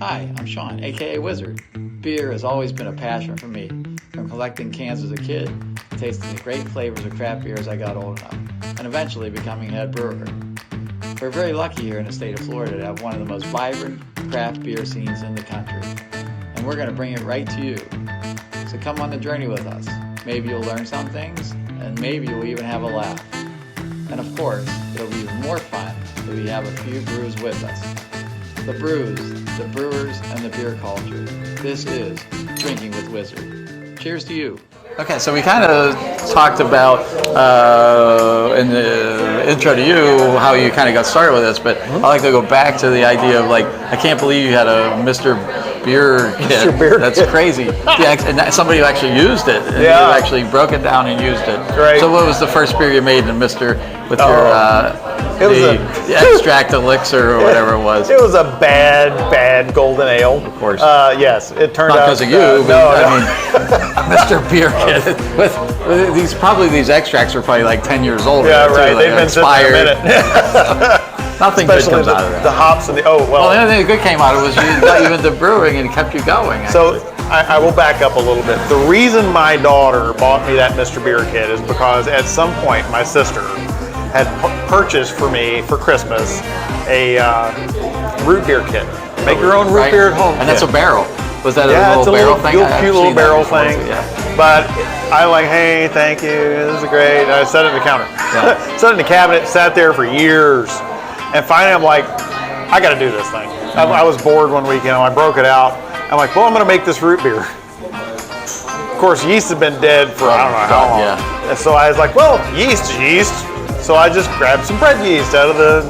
Hi, I'm Sean, aka Wizard. Beer has always been a passion for me, from collecting cans as a kid, tasting the great flavors of craft beer as I got old enough, and eventually becoming head brewer. We're very lucky here in the state of Florida to have one of the most vibrant craft beer scenes in the country, and we're going to bring it right to you. So come on the journey with us. Maybe you'll learn some things, and maybe you'll even have a laugh. And of course, it'll be even more fun if we have a few brews with us. The brews, the brewers, and the beer culture. This is Drinking with Wizard. Cheers to you. Okay, so we kind of talked about in the intro to you how you kind of got started with this, but I'd like to go back to the idea of like, I can't believe you had a Mr. Beer kit. Mr. Beer That's kit. crazy. Yeah, and somebody who actually used it. And Yeah. You actually broke it down and used it. Right. So what was the first beer you made in Mr. with It was the extract elixir or whatever it was? It was a bad golden ale. Of course. Yes, it turned Not out. because of you, no, but no. I mean, Mr. Beer Kit. With these extracts are probably like 10 years old. Yeah, too, right. like They've been sitting expired. there a minute. Nothing good Especially comes out of the that. hops and the Well, the only thing good came out of it was you got you into brewing and it kept you going. So I will back up a little bit. The reason my daughter bought me that Mr. Beer kit is because at some point my sister had purchased for me for Christmas a root beer kit. Make your own root Right. beer at home. And that's a kit. barrel. Was that Yeah, a it's little a barrel little thing? I've cute seen little that barrel before, thing. so, yeah. But I like, hey, thank you, this is great. And I set it in the counter. Yeah. Set it in the cabinet, sat there for years. And finally I'm like, I gotta do this thing. I was bored one weekend, I broke it out. I'm like, well, I'm gonna make this root beer. Of course, yeast had been dead for I don't know how long. Yeah. And so I was like, well, yeast is yeast. So I just grabbed some bread yeast out of the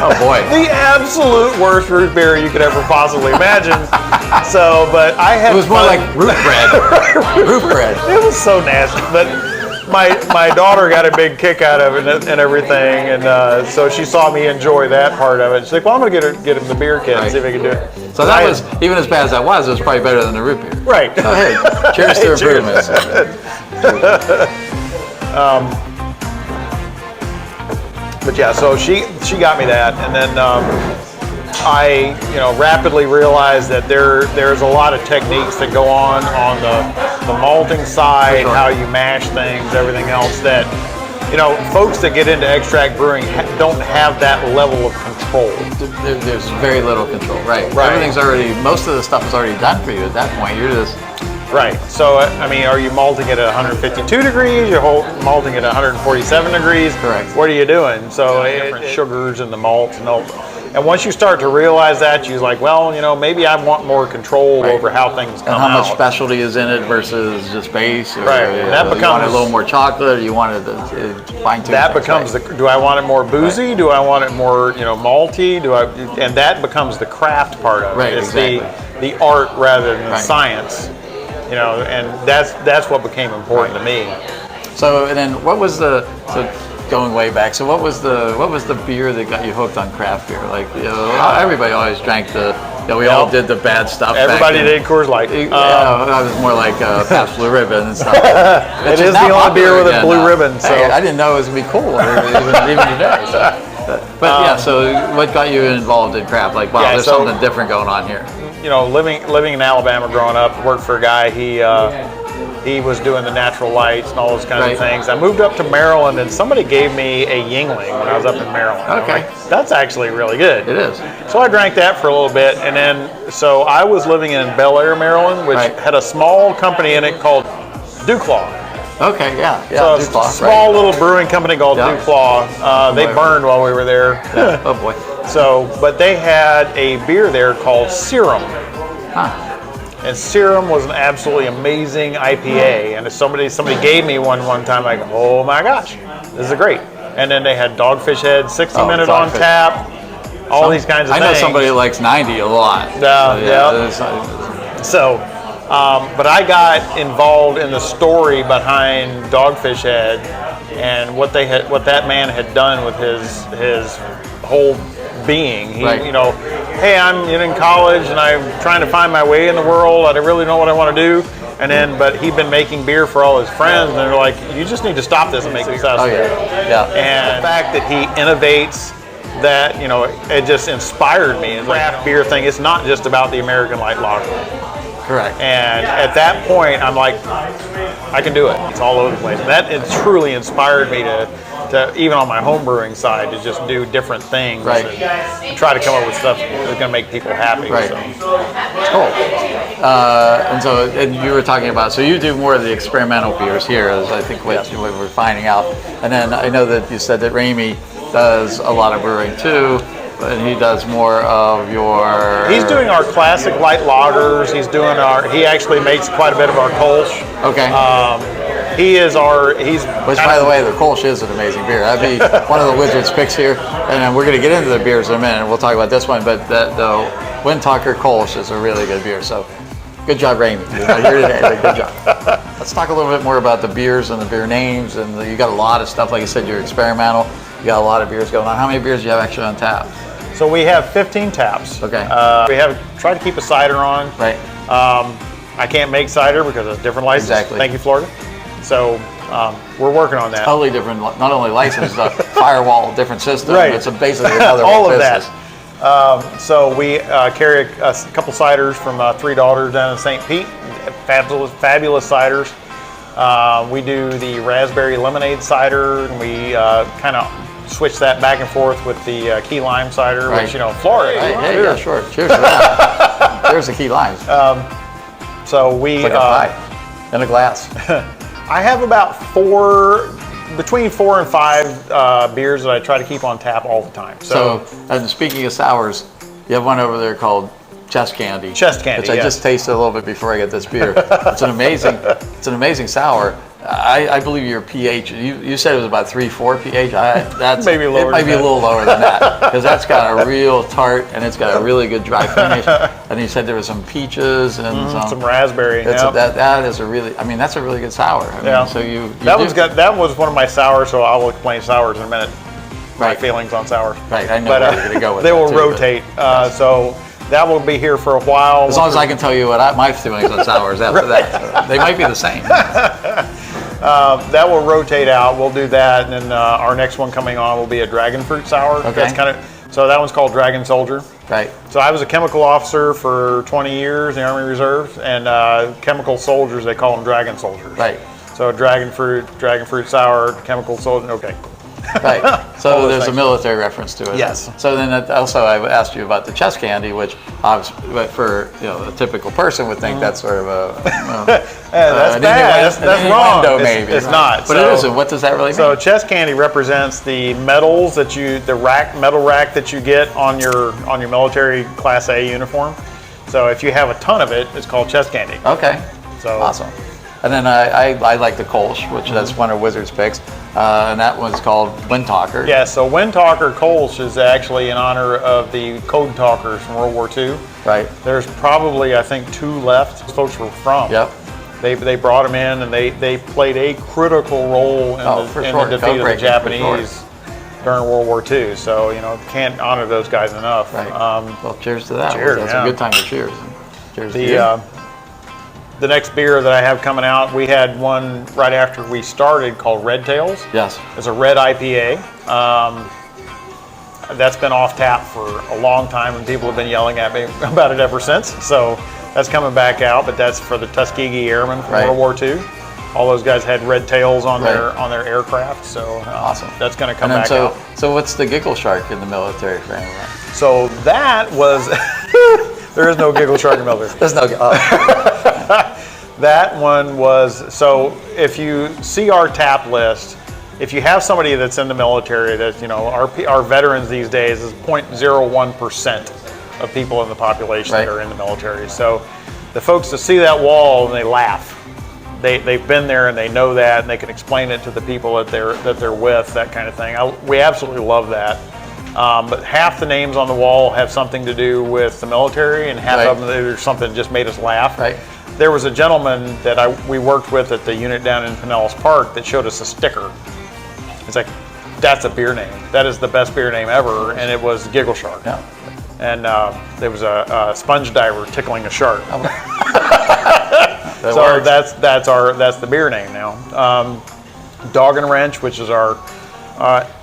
Oh boy. the absolute worst root beer you could ever possibly imagine. So, but I had It was more fun. like root bread. Root bread. It was so nasty, but my daughter got a big kick out of it and everything, and so she saw me enjoy that part of it. She's like, "Well, I'm gonna get him the beer kit and see if I can do it." So that was, even as bad as that was, it was probably better than the root beer. right. Go ahead. Cheers to Cheers. improvements. But yeah, so she got me that, and then I rapidly realized that there's a lot of techniques that go on the malting side, For sure. how you mash things, everything else that folks that get into extract brewing don't have that level of control. There's very little control. Right. Right. Everything's already, most of the stuff is already done for you at that point. You're just, Right. So I mean, are you malting it at 152 degrees? You're malting it at 147 degrees. Correct. What are you doing? So different sugars in the malts and all. And once you start to realize that, you're like, well, maybe I want more control Right. over how things come and how out. much specialty is in it versus just base. Or, Right, and that you wanted becomes- a little more chocolate, or you wanted to fine tune That things, becomes right? do I want it more boozy? Right. Do I want it more, malty? And that becomes the craft part of it. Right, It's exactly. the art rather than the Right. science. And that's what became important to me. So, and then what was going way back, so what was the beer that got you hooked on craft beer? Like, everybody always drank we all did the bad stuff. Everybody back did Coors Light. Yeah, I was more like Pabst Blue Ribbon and stuff. It is the only beer with a blue ribbon. So Hey, I didn't know it was gonna be cool even today. So. But yeah, so what got you involved in craft? Like, wow, Yeah, there's so- something different going on here. living in Alabama, growing up, worked for a guy. He was doing the natural lights and all those kinds Right. of things. I moved up to Maryland, and somebody gave me a Yingling when I was up in Maryland. I'm Okay. like, that's actually really good. It is. So I drank that for a little bit, and then so I was living in Bel Air, Maryland, which Right. had a small company in it called Duclaw. Okay, yeah, So a Duclaw, small right. little brewing company called Yeah. Duclaw. They burned while we were there. Oh boy. So, but they had a beer there called Serum. Huh. And Serum was an absolutely amazing IPA. And if somebody gave me one time, I go, oh my gosh, this is great. And then they had Dogfish Head, 60 Oh, minute on Dogfish. tap, all these kinds of I things. know somebody who likes 90 a lot. Yeah, So, yeah. it's- So, but I got involved in the story behind Dogfish Head and what that man had done with his whole being. He, Right. hey, I'm in college and I'm trying to find my way in the world. I don't really know what I want to do. And then, but he'd been making beer for all his friends, and they're like, you just need to stop this and make this us. Oh yeah, yeah. And the fact that he innovates that, you know, it just inspired me. And the craft beer thing, it's not just about the American Light Lager. Correct. And at that point, I'm like, I can do it. It's all over the place. That it truly inspired me to even on my home brewing side, to just do different things. Right. And try to come up with stuff that's going to make people happy. Right. So. Cool. And you were talking about, so you do more of the experimental beers here, as I think what we're finding out. And then I know that you said that Ramey does a lot of brewing too. And he does more of your... He's doing our classic light lagers. He actually makes quite a bit of our Kolsch. Okay. Which, by the way, the Kolsch is an amazing beer. That'd be one of the Wizards picks here. And we're going to get into the beers in a minute. We'll talk about this one. But the Windtalker Kolsch is a really good beer. So good job, Ramey. You're not here today, but good job. Let's talk a little bit more about the beers and the beer names. And you got a lot of stuff. Like you said, you're experimental. You got a lot of beers going on. How many beers do you have actually on tap? So we have 15 taps. Okay. We have tried to keep a cider on. Right. I can't make cider because it's a different license. Exactly. Thank you, Florida. So we're working on that. Totally different, not only license, firewall, different system. Right. It's basically another all of business. that. So we carry a couple ciders from Three Daughters down in St. Pete. Fabulous ciders. We do the raspberry lemonade cider, and we kind of switch that back and forth with the key lime cider, Right. which, Florida. Right. Hey, yeah, sure. Cheers to that. There's the key limes. So we It's like a pie in a glass. I have about between 4 and 5 beers that I try to keep on tap all the time. So, and speaking of sours, you have one over there called Chest Candy. Chest Candy, which I yes. just tasted a little bit before I get this beer. It's an amazing sour. I believe your pH. You said it was about 3-4 pH. That's maybe lower. It might be a little lower than that because that's got a real tart and it's got a really good dry finish. And you said there was some peaches and some raspberry. That is a really. I mean, that's a really good sour. I mean, so that was one of my sours. So I will explain sours in a minute. My feelings on sours. Right. I know where you're going to go with they that will too, rotate. So. That will be here for a while. As long as I can tell you what my feelings on sours after that. They might be the same. That will rotate out. We'll do that, and then our next one coming on will be a dragon fruit sour. Okay. So that one's called Dragon Soldier. Right. So I was a chemical officer for 20 years in the Army Reserve, and chemical soldiers, they call them dragon soldiers. Right. So dragon fruit sour, chemical soldier. Okay. Right. So there's a military reference to it. Yes. So then also I asked you about the chest candy, which obviously for a typical person would think that's sort of a that's bad. That's wrong. Maybe it's not. But it isn't. What does that really mean? So chest candy represents the medals metal rack that you get on your military Class A uniform. So if you have a ton of it, it's called chest candy. Okay. So awesome. And then I like the Kolsch, which that's one of Wizards' picks, and that one's called Windtalker. Yeah, so Windtalker Kolsch is actually in honor of the Code Talkers from World War II. Right. There's probably, I think, 2 left. Those folks were from. Yep. They brought them in, and they played a critical role in the defeat of the Japanese during World War II. So, can't honor those guys enough. Right. Well, cheers to that. Cheers, That's a good time to cheers. Cheers to you. The next beer that I have coming out, we had one right after we started called Red Tails. Yes. It's a red IPA. That's been off tap for a long time, and people have been yelling at me about it ever since. So that's coming back out, but that's for the Tuskegee Airmen from World War II. All those guys had red tails on their aircraft. So awesome. That's going to come back out. So what's the Giggle Shark in the military for anyone? So that was there is no Giggle Shark in the military. There's no. That one was, so if you see our tap list, if you have somebody that's in the military, that our veterans these days is 0.01% of people in the population that are in the military. So the folks that see that wall and they laugh. They've been there and they know that, and they can explain it to the people that they're with, that kind of thing. We absolutely love that. But half the names on the wall have something to do with the military, and half of them there's something that just made us laugh. Right. There was a gentleman that we worked with at the unit down in Pinellas Park that showed us a sticker. It's like, that's a beer name. That is the best beer name ever, and it was Giggle Shark. Yeah. And there was a sponge diver tickling a shark. So that's the beer name now. Dog and Wrench, which is our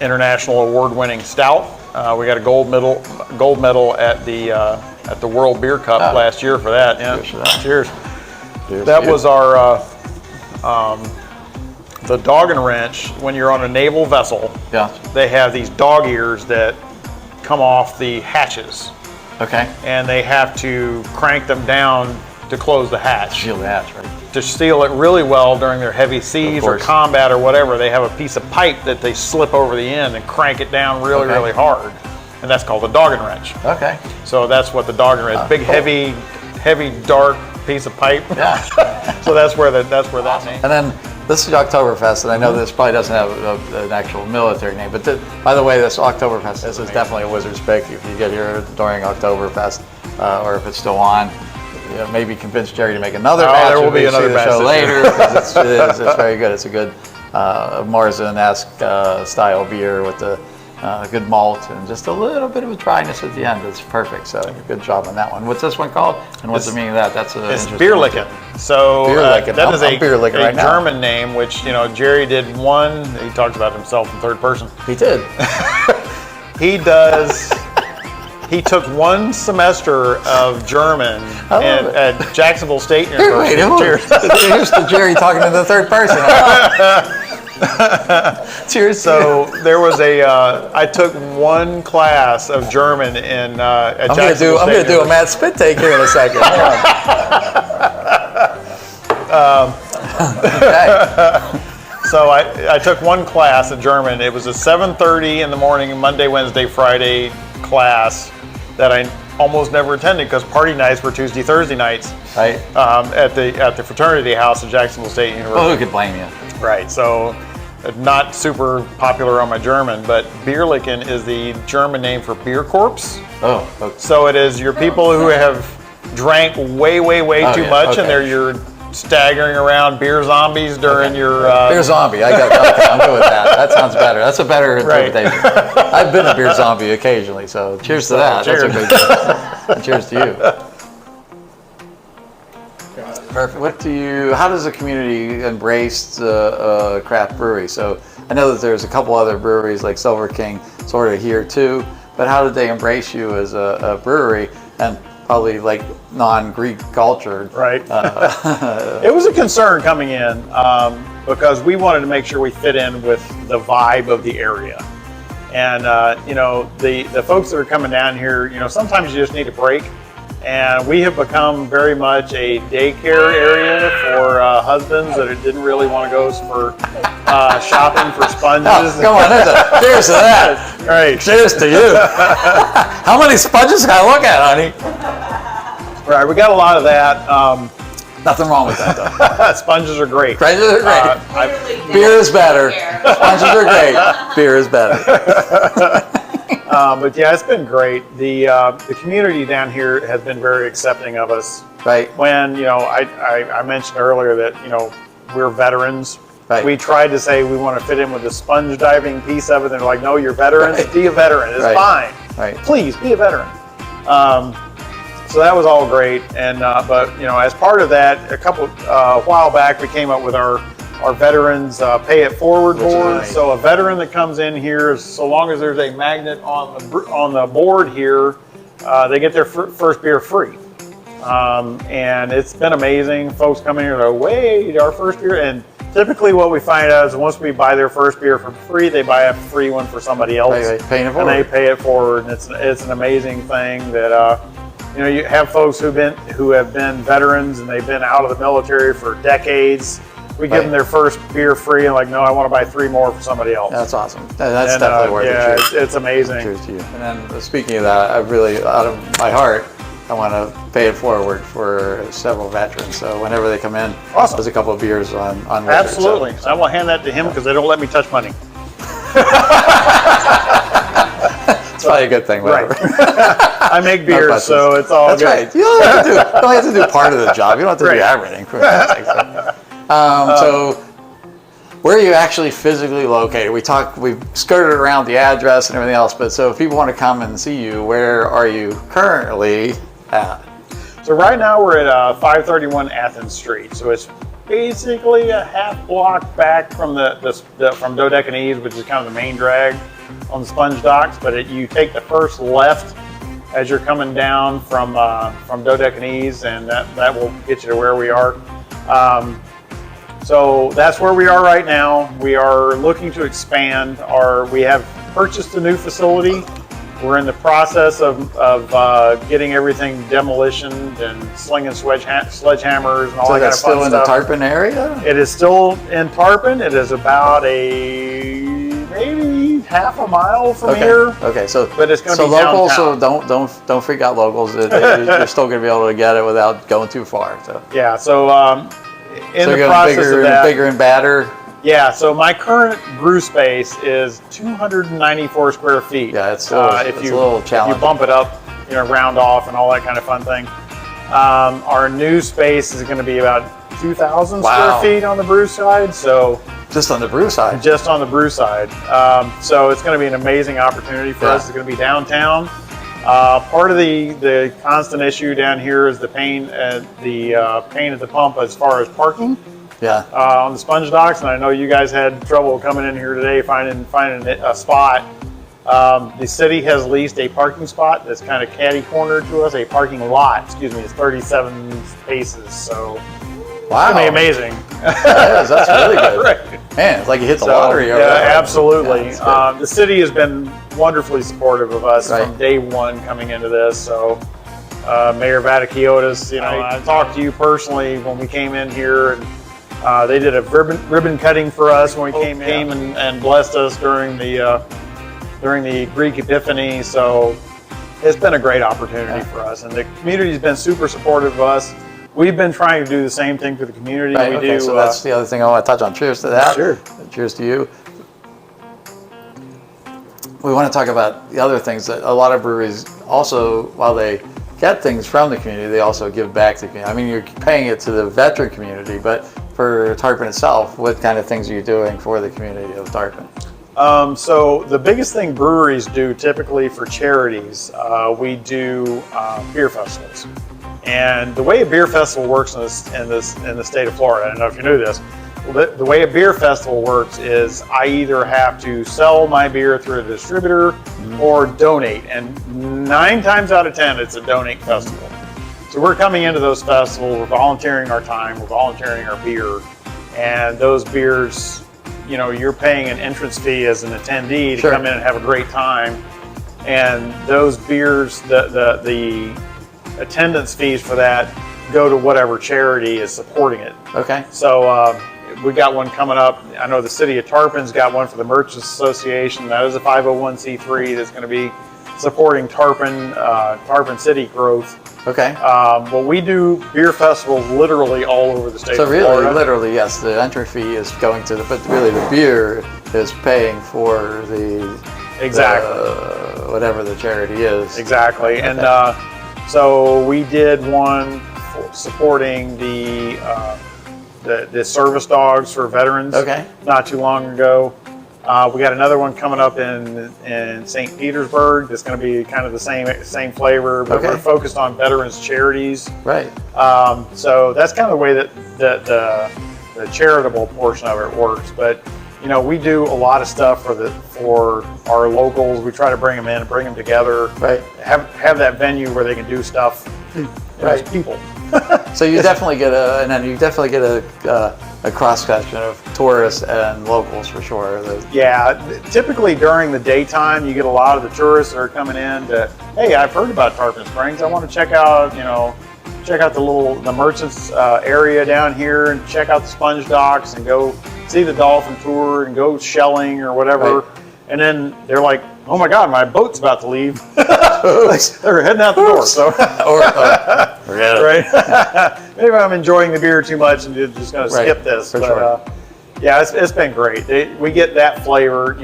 international award-winning stout. We got a gold medal at the World Beer Cup last year for that. Yeah. Cheers for that. Cheers. Cheers That to you. was our the dog and wrench. When you're on a naval vessel, Yeah. they have these dog ears that come off the hatches, Okay. and they have to crank them down to close the hatch. Shield the hatch, right? To seal it really well during their heavy seas or course. combat or whatever, they have a piece of pipe that they slip over the end and crank it down really, Okay. really hard. And that's called the dog and wrench. Okay. So that's what the dog and wrench, big, cool. heavy, dark piece of pipe. Yeah. So that's where that name. And then this is Oktoberfest, and I know this probably doesn't have an actual military name, but by the way, this Oktoberfest, this is definitely a Wizard's pick if you get here during Oktoberfest, or if it's still on. You know, maybe convince Jerry to make another batch. There will if be we another see batch the show this year. later because it's very good. It's a good Marzen-esque style beer with a good malt and just a little bit of a dryness at the end. It's perfect. So good job on that one. What's this one called? And what's the meaning of that? That's It's interesting beer one, too. licking. So Bierlicken. that is I'm beer licking a right now. German name, which Jerry did one. He talked about himself in third person. He did. He does. He took one semester of German I love it. at Jacksonville State Wait, University. hold on. Cheers. Here's the Jerry talking to the third person. Cheers. So there was I took one class of German at I'm Jacksonville gonna State do a University. Matt Spit take here in a second. Hold on. Okay. So I took one class of German. It was a 7:30 in the morning, Monday, Wednesday, Friday class that I almost never attended because party nights were Tuesday, Thursday nights Right. at the fraternity house at Jacksonville State Well, University. who could blame you? Right. So not super popular on my German, but Bierlichen is the German name for beer corpse. Oh, okay. So it is your people who have drank way Oh, too yeah, much, okay. and they're your staggering around beer zombies during your. Beer zombie. I got. Okay, I'm good with that. That sounds better. That's a better Right. interpretation. I've been a beer zombie occasionally, so cheers to that. Cheers. That's a good. Cheers to you. Perfect. How does the community embrace craft brewery? So I know that there's a couple other breweries like Silver King sort of here too, but how did they embrace you as a brewery and probably like non-Greek culture? Right. It was a concern coming in because we wanted to make sure we fit in with the vibe of the area. And, the folks that are coming down here, sometimes you just need a break. And we have become very much a daycare area for husbands that didn't really want to go for shopping for sponges. Oh, come on, cheers to that. Right. Cheers to you. How many sponges can I look at, honey? Right. We got a lot of that. Nothing wrong with that, though. Sponges are great. Sponges are great. Clearly, Beer is better. Sponges are great. Beer is better. But yeah, it's been great. The community down here has been very accepting of us. Right. When I mentioned earlier that we're veterans. Right. We tried to say we want to fit in with the sponge diving piece of it. They're like, no, you're veterans. Right. Be a veteran. It's Right. fine. Right. Please be a veteran. So that was all great. And but as part of that, a while back, we came up with our veterans pay it forward Which is board. nice. So a veteran that comes in here, so long as there's a magnet on the board here, they get their first beer free. And it's been amazing. Folks come in here and go, wait, our first beer. And typically what we find out is once we buy their first beer for free, they buy a free one for somebody else. Right, paying it And they forward. pay it forward. And it's an amazing thing that, you have folks who have been veterans and they've been out of the military for decades. We give Right. them their first beer free and like, no, I want to buy 3 more for somebody else. That's awesome. That's And, definitely worth yeah, it. Cheers. it's amazing. Cheers to you. And then speaking of that, I really, out of my heart, I want to pay it forward for several veterans. So whenever they come in, Awesome. there's a couple of beers on Wizard. Absolutely. So I will hand that to him because they don't let me touch money. It's probably a good thing, whatever. I make beers, questions. so it's all That's good. right. You don't have to do part of the job. You don't have to do Right. everything. For God's sake. So where are you actually physically located? We've skirted around the address and everything else, but so if people want to come and see you, where are you currently at? So right now we're at 531 Athens Street. So it's basically a half block back from from Dodecanese, which is kind of the main drag. on the Sponge Docks, but you take the first left as you're coming down from Dodecanese, and that will get you to where we are. So that's where we are right now. We are looking to expand. We have purchased a new facility. We're in the process of getting everything demolitioned and slinging sledgehammers and all that kind of fun stuff. So that's still in the Tarpon area? It is still in Tarpon. It is about maybe half a mile from here. Okay, so but it's going to be locals. downtown. So don't freak out, locals. You're still going to be able to get it without going too far. So yeah. So in the you're process bigger, of that, bigger and badder. Yeah, so my current brew space is 294 square feet. Yeah, it's a little challenging. If you bump it up, round off and all that kind of fun thing. Our new space is going to be about 2,000 square feet on the brew side. So just on the brew side. Just on the brew side. So it's going to be an amazing opportunity for us. It's going to be downtown. Part of the constant issue down here is the pain at the pump as far as parking. Yeah. On the Sponge Docks, and I know you guys had trouble coming in here today finding a spot. The city has leased a parking spot that's kind of catty-cornered to us. A parking lot, excuse me, it's 37 spaces. So wow, it's gonna be amazing. Yeah, that's really good. Right. Man, it's like you hit the lottery. Yeah, absolutely. The city has been wonderfully supportive of us from day one coming into this. So Mayor Vaticiotis, I talked to you personally when we came in here, and they did a ribbon cutting for us when we came and blessed us during the Greek Epiphany. So it's been a great opportunity for us, and the community's been super supportive of us. We've been trying to do the same thing for the community. Right, so that's the other thing I want to touch on. Cheers to that. Sure. Cheers to you. We want to talk about the other things that a lot of breweries also, while they get things from the community, they also give back to the community. I mean, you're paying it to the veteran community, but for Tarpon itself, what kind of things are you doing for the community of Tarpon? So the biggest thing breweries do typically for charities, we do beer festivals. And the way a beer festival works in the state of Florida, I don't know if you knew this, the way a beer festival works is I either have to sell my beer through a distributor or donate. And 9 times out of 10, it's a donate festival. So we're coming into those festivals, we're volunteering our time, we're volunteering our beer, and those beers, you're paying an entrance fee as an attendee to come in and have a great time. And those beers, the attendance fees for that go to whatever charity is supporting it. Okay. So we got one coming up. I know the city of Tarpon's got one for the Merchants Association. That is a 501c3 that's going to be supporting Tarpon City growth. Okay. Well, we do beer festivals literally all over the state of Florida. So really, literally, yes, the entry fee is going to but really the beer is paying for whatever the charity is. Exactly. Okay. And so we did one supporting the service dogs for veterans. Okay. Not too long ago. We got another one coming up in St. Petersburg that's going to be kind of the same flavor, but we're focused on veterans charities. Right. So that's kind of the way that the charitable portion of it works. But we do a lot of stuff for our locals. We try to bring them in and bring them together. Right. Have that venue where they can do stuff. As people. So you definitely get a cross section of tourists and locals for sure. Yeah, typically during the daytime, you get a lot of the tourists that are coming in to, hey, I've heard about Tarpon Springs. I want to check out the Merchants area down here and check out the Sponge Docks and go see the dolphin tour and go shelling or whatever. Right. And then they're like, oh my God, my boat's about to leave. They're heading out the door. So, forget it. Right? Maybe I'm enjoying the beer too much and just going to skip this. But yeah, it's been great. We get that flavor,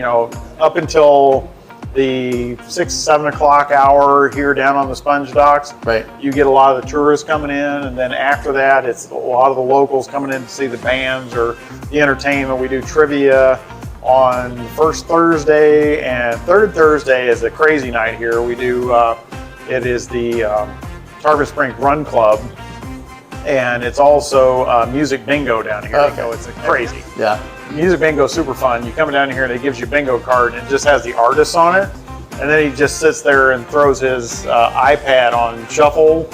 up until the 6-7 o'clock hour here down on the Sponge Docks. Right. You get a lot of the tourists coming in, and then after that, it's a lot of the locals coming in to see the bands or the entertainment. We do trivia on first Thursday, and third Thursday is a crazy night here. We do, it is the Tarpon Springs Run Club, and it's also music bingo down here. Okay. So it's crazy. Yeah. Music Bingo is super fun. You come down here and it gives you a bingo card and it just has the artists on it. And then he just sits there and throws his iPad on shuffle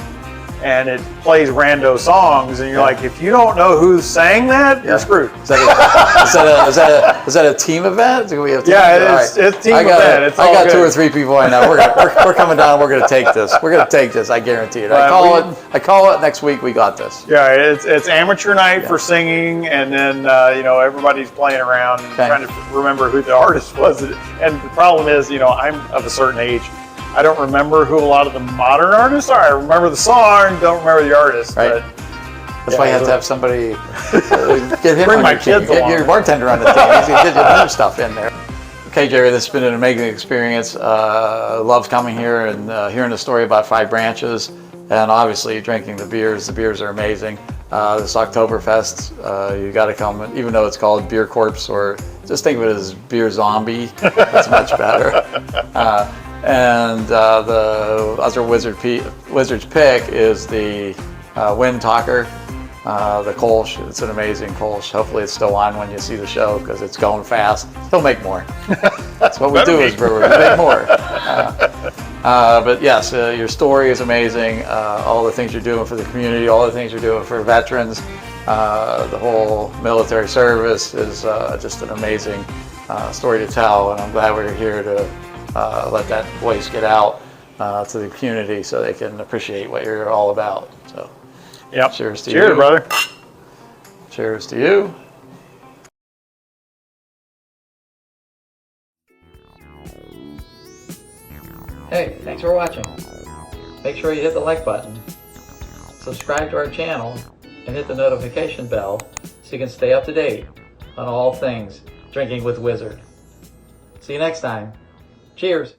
and it plays rando songs. And you're like, if you don't know who sang that, you're screwed. Is that a team event? Do we have it's team event. It's I all got good. 2 or 3 people I know. We're coming down. We're going to take this. We're going to take this. I guarantee it. I call it next week. We got this. Yeah, it's amateur night for singing, and then everybody's playing around and trying to remember who the artist was. And the problem is, I'm of a certain age. I don't remember who a lot of the modern artists are. I remember the song, don't remember the artist. Right. But, that's why you have to have somebody get him Bring on my your team. kids Get along. your bartender on the team. He's going to get your other stuff in there. Okay, Jerry, this has been an amazing experience. Love coming here and hearing the story about Five Branches, and obviously drinking the beers. The beers are amazing. This Oktoberfest, you got to come, even though it's called Beer Corpse, or just think of it as Beer Zombie. That's much better. And the other Wizard's pick is the Wind Talker, the Kolsch. It's an amazing Kolsch. Hopefully it's still on when you see the show because it's going fast. He'll make more. That's what we do as brewers, we make more. But yes, your story is amazing. All the things you're doing for the community, all the things you're doing for veterans, the whole military service is just an amazing story to tell. And I'm glad we're here to let that voice get out to the community so they can appreciate what you're all about. So, yep. Cheers to you. Cheers, brother. Cheers to you. Hey, thanks for watching. Make sure you hit the like button, subscribe to our channel, and hit the notification bell so you can stay up to date on all things Drinking with Wizard. See you next time. Cheers.